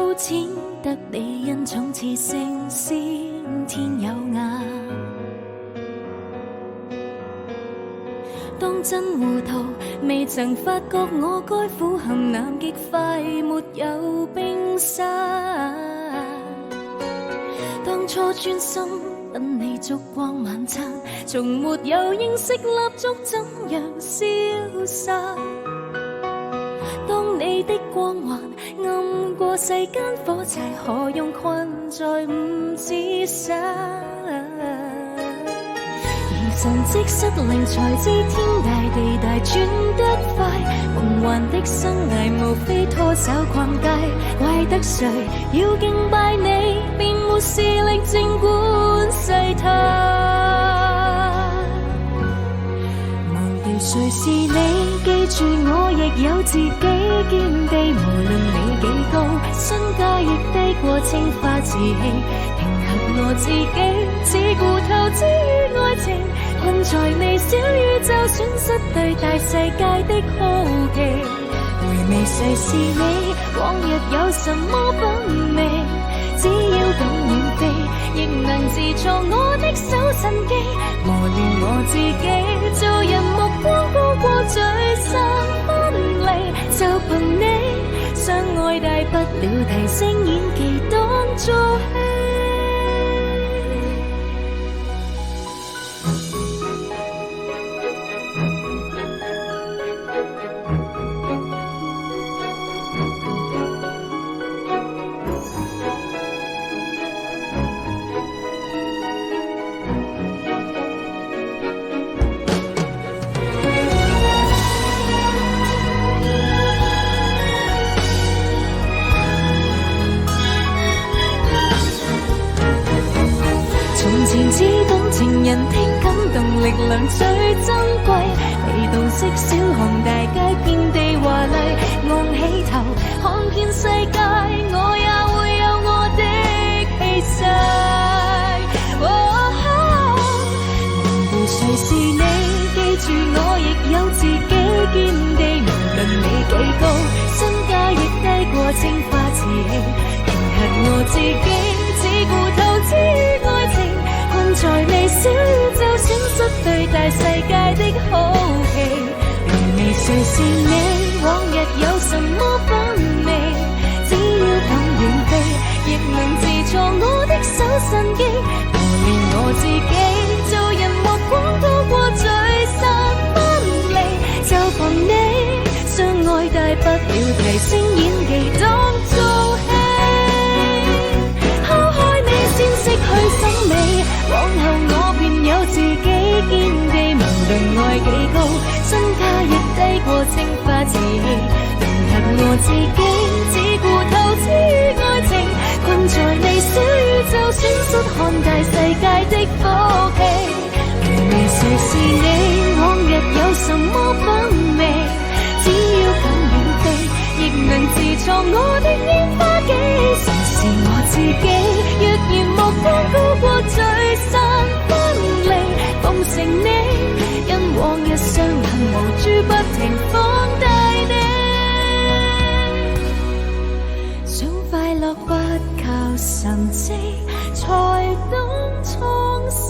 膚淺得你因寵似聖先天有眼。當真糊塗，未曾發覺我該苦含南極快沒有冰山。當初專心等你燭光晚餐，從沒有認識蠟燭怎樣消散。當你的光環暗過世間火柴，何用困在五指山？神蹟失靈才知天大地大轉得快，夢幻的生涯無非拖手逛街，怪得誰要敬拜你，便沒視力靜觀世態。忘掉誰是你，記住我亦有自己見地，無論你幾高，身價亦低過青花瓷器，平衡我自己，只顧投資於愛情，困在微小宇宙，損失對大世界的好奇。回味誰是你，往日有什麼品味，只要敢遠飛，亦能自創我的手神機，磨練我自己，做人目光高過聚散分離，就憑你相愛大不了提升演技當做戲。只懂情人的感動力量最珍貴，被動式小巷大街遍地華麗，昂起頭看見世界，我也會有我的氣勢。忘掉誰是你，記住我亦有自己見地，無論你幾高，身價亦低過青花瓷器，平衡我自己，只顧投資於愛情，在微小宇宙損失對大世界的好奇。回味誰是你，往日有什麼品味，只要敢遠飛，亦能自創我的手神機，磨練我自己，做人目光高過聚散分離，就憑你相愛大不了提升演技當做戲，拋開你先識去審美，往後我便有自己見地，無論愛幾高，身價亦低過青花瓷器，平衡我自己，只顧投資於愛情，困在微小宇宙，損失看大世界的福氣。回味誰是你，往日有什麼品味，只要敢遠飛，亦能自創我的煙花機，誰是我自己，若然目光高過聚散分離，奉承你，因往日傷痕無處不停放大你，想快樂不靠神蹟，才懂創新。